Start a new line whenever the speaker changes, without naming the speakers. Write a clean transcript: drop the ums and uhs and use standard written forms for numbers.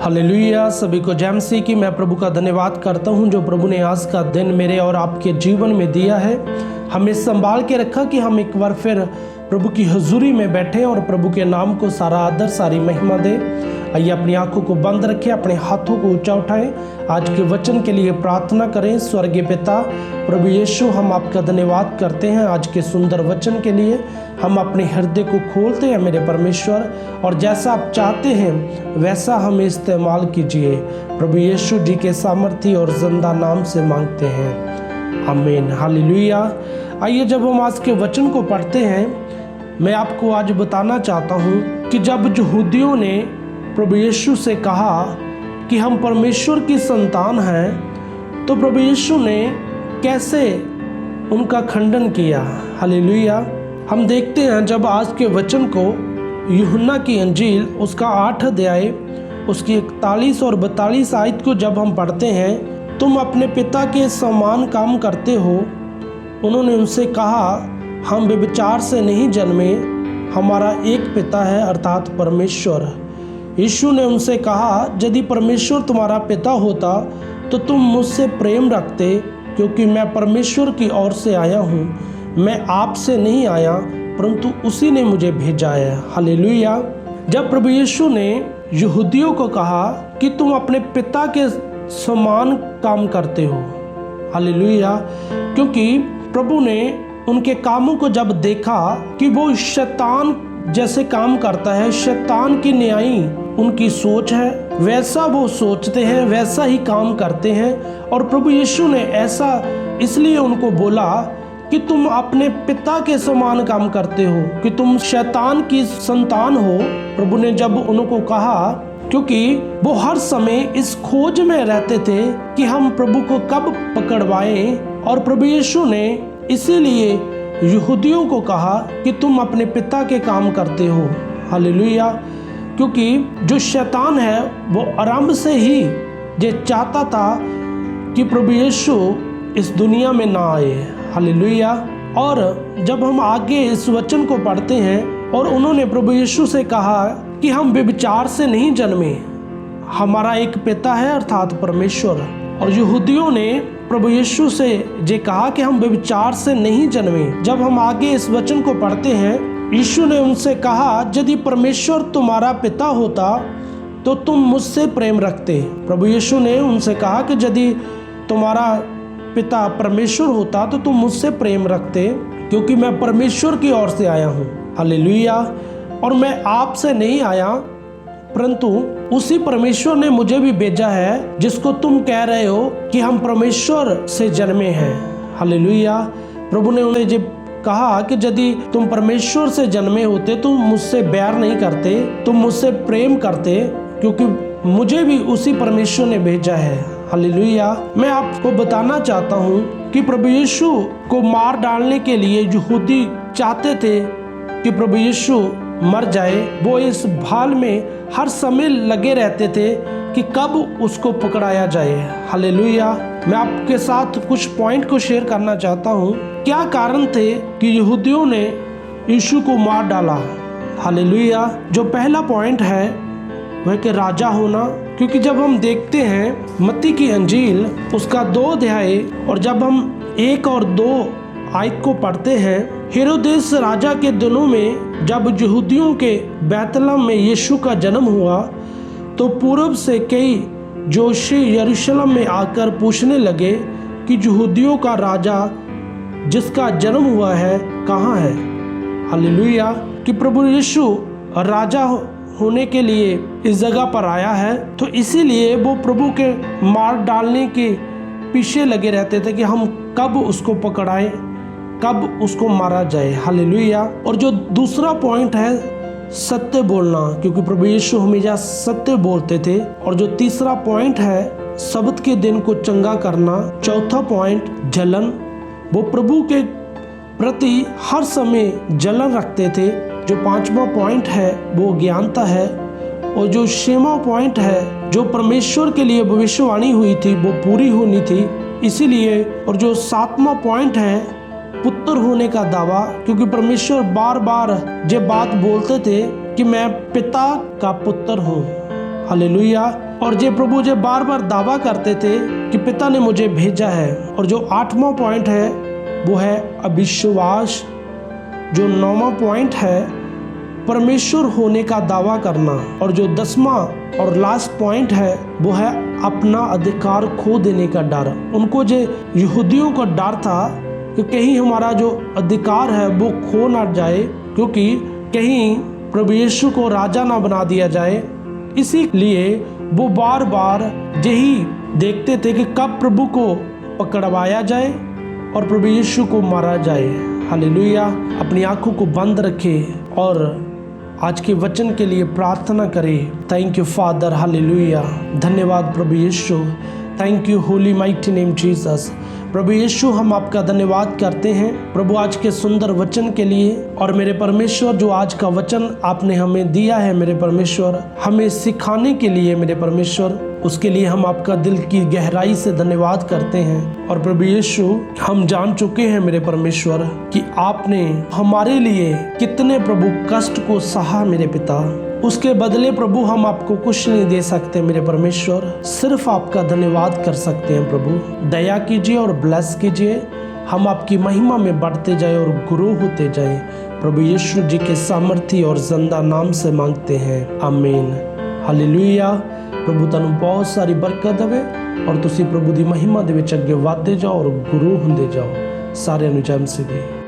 Hallelujah. सभी को जय मसीह की। मैं प्रभु का धन्यवाद करता हूं जो प्रभु ने आज का दिन मेरे और आपके जीवन में दिया है। हमें संभाल के रखा कि हम एक बार फिर प्रभु की हुजूरी में बैठे और प्रभु के नाम को सारा आदर सारी महिमा दे। आइए अपनी आंखों को बंद रखें, अपने हाथों को ऊंचा उठाएं, आज के वचन के लिए प्रार्थना करें। स्वर्गीय पिता प्रभु यीशु, हम आपका धन्यवाद करते हैं आज के सुंदर वचन के लिए। हम अपने हृदय को खोलते हैं मेरे परमेश्वर, और जैसा आप चाहते हैं वैसा हमें इस्तेमाल कीजिए। प्रभु यीशु जी के सामर्थी और जिंदा नाम से मांगते हैं, आमीन। हालेलुया। आइए जब हम आज के वचन को पढ़ते हैं, मैं आपको आज बताना चाहता हूँ कि जब यहूदियों ने प्रभु यीशु से कहा कि हम परमेश्वर की संतान हैं, तो प्रभु यीशु ने कैसे उनका खंडन किया। हालेलुया। हम देखते हैं जब आज के वचन को यूहन्ना की अंजील उसका 8 अध्याय उसकी 41 और 42 आयत को जब हम पढ़ते हैं, तुम अपने पिता के समान काम करते हो। उन्होंने उनसे कहा, हम व्यभिचार से नहीं जन्मे, हमारा एक पिता है अर्थात परमेश्वर। यीशु ने उनसे कहा, यदि परमेश्वर तुम्हारा पिता होता तो तुम मुझसे प्रेम रखते, क्योंकि मैं परमेश्वर की ओर से आया हूँ। मैं आपसे नहीं आया परंतु उसी ने मुझे भेजा है। हालेलुया। जब प्रभु यीशु ने यहूदियों को कहा कि तुम अपने पिता के समान काम करते हो, हालेलुया, क्योंकि प्रभु ने उनके कामों को जब देखा कि वो शैतान जैसे काम करता है, शैतान की न्यायी उनकी सोच है, वैसा वो सोचते हैं, वैसा ही काम करते हैं। और प्रभु यीशु ने ऐसा इसलिए उनको बोला कि तुम अपने पिता के समान काम करते हो, कि तुम शैतान की संतान हो। प्रभु ने जब उनको कहा, क्योंकि वो हर समय इस खोज में रहते थे कि हम प्रभु को कब पकड़वाएं, और प्रभु यीशु ने इसीलिए यहूदियों को कहा कि तुम अपने पिता के काम करते हो। हालेलुया। क्योंकि जो शैतान है वो आरंभ से ही ये चाहता था कि प्रभु यीशु इस दुनिया में ना आए। हालेलुया। और जब हम आगे इस वचन को पढ़ते हैं, और उन्होंने प्रभु यीशु से कहा कि हम व्यभिचार से नहीं जन्मे, हमारा एक पिता है अर्थात परमेश्वर। और यहूदियों ने प्रभु यीशु से ये कहा कि हम व्यभिचार से नहीं जन्मे। जब हम आगे इस वचन को पढ़ते हैं, यीशु ने उनसे कहा, यदि परमेश्वर तुम्हारा पिता होता तो तुम मुझसे प्रेम रखते। प्रभु यीशु ने उनसे कहा कि यदि तुम्हारा पिता परमेश्वर होता तो तुम मुझसे प्रेम रखते, क्योंकि मैं परमेश्वर की ओर से आया हूँ। हालेलुया। और मैं आपसे नहीं आया परंतु उसी परमेश्वर ने मुझे भी भेजा है, जिसको तुम कह रहे हो कि हम परमेश्वर से जन्मे हैं। हालेलुया। प्रभु ने उन्हें जब कहा कि यदि तुम परमेश्वर से जन्मे होते तो मुझसे बैर नहीं करते, तुम मुझसे प्रेम करते, क्योंकि मुझे भी उसी परमेश्वर ने भेजा है। हालेलुया। मैं आपको बताना चाहता हूँ कि प्रभु यीशु को मार डालने के लिए यहूदी चाहते थे कि प्रभु यीशु मर जाए। वो इस भाल में हर समय लगे रहते थे कि कब उसको पकड़ाया जाए। हालेलुया। मैं आपके साथ कुछ पॉइंट को शेयर करना चाहता हूँ। क्या कारण थे कि यहूदियों ने यीशु को मार डाला। हालेलुया। जो पहला पॉइंट है वह कि राजा होना, क्योंकि जब हम देखते हैं मत्ती की अंजील उसका 2 अध्याय, और जब हम 1 और 2 आयत को पढ़ते हैं, हेरोदेस राजा के दिनों में जब यहूदियों के बैतलहम में यीशु का जन्म हुआ, तो पूर्व से कई जोशी यरूशलेम में आकर पूछने लगे कि यहूदियों का राजा जिसका जन्म हुआ है कहाँ है। हालेलुया। कि प्रभु यीशु राजा होने के लिए इस जगह पर आया है, तो इसीलिए वो प्रभु के मार डालने के पीछे लगे रहते थे कि हम कब उसको पकड़ाएं, कब उसको मारा जाए। हालेलुया। और जो दूसरा पॉइंट है सत्य बोलना, क्योंकि प्रभु यीशु हमेशा सत्य बोलते थे। और जो तीसरा पॉइंट है सब्त के दिन को चंगा करना। चौथा पॉइंट जलन, वो प्रभु के प्रति हर समय जलन रखते थे। जो 5वां पॉइंट है वो ज्ञानता है। और जो 6वां पॉइंट है, जो परमेश्वर के लिए भविष्यवाणी हुई थी वो पूरी होनी थी, इसीलिए। और जो 7वां पॉइंट है पुत्र होने का दावा, क्योंकि परमेश्वर बार बार ये बात बोलते थे कि मैं पिता का पुत्र हूँ। हालेलुया। और जे प्रभु जे बार बार दावा करते थे कि पिता ने मुझे भेजा है। और जो 8वां पॉइंट है वो है अविश्वास। जो 9वां पॉइंट है परमेश्वर होने का दावा करना। और जो 10वां और लास्ट पॉइंट है वो है अपना अधिकार खो देने का डर। उनको जो यहूदियों का डर था कि कहीं हमारा जो अधिकार है वो खो ना जाए, क्योंकि कहीं प्रभु यीशु को राजा ना बना दिया जाए। इसीलिए वो बार बार यही देखते थे कि कब प्रभु को पकड़वाया जाए और प्रभु यीशु को मारा जाए। हालेलुया। अपनी आंखों को बंद रखे और आज के वचन के लिए प्रार्थना करें। Thank you father. हालेलुया। धन्यवाद प्रभु Yeshu. Thank you holy mighty name Jesus. प्रभु यीशु हम आपका धन्यवाद करते हैं प्रभु आज के सुंदर वचन के लिए। और मेरे परमेश्वर जो आज का वचन आपने हमें दिया है मेरे परमेश्वर, हमें सिखाने के लिए मेरे परमेश्वर, उसके लिए हम आपका दिल की गहराई से धन्यवाद करते हैं। और प्रभु यीशु हम जान चुके हैं मेरे परमेश्वर कि आपने हमारे लिए कितने प्रभु कष्ट को सहा मेरे पिता। उसके बदले प्रभु हम आपको कुछ नहीं दे सकते मेरे परमेश्वर, सिर्फ आपका धन्यवाद कर सकते हैं प्रभु। दया कीजिए और ब्लेस कीजिए, हम आपकी महिमा में बढ़ते जाए और ग्रो होते जाए। प्रभु यीशु जी के सामर्थी और जिंदा नाम से मांगते हैं, आमीन। हालेलुया। प्रभु तनु बहुत सारी बरकत देवे और तुसी प्रभु दी महिमा दे विच अगे वाधे जाओ और ग्रो होंदे जाओ। सारे नु जय मसीह दी।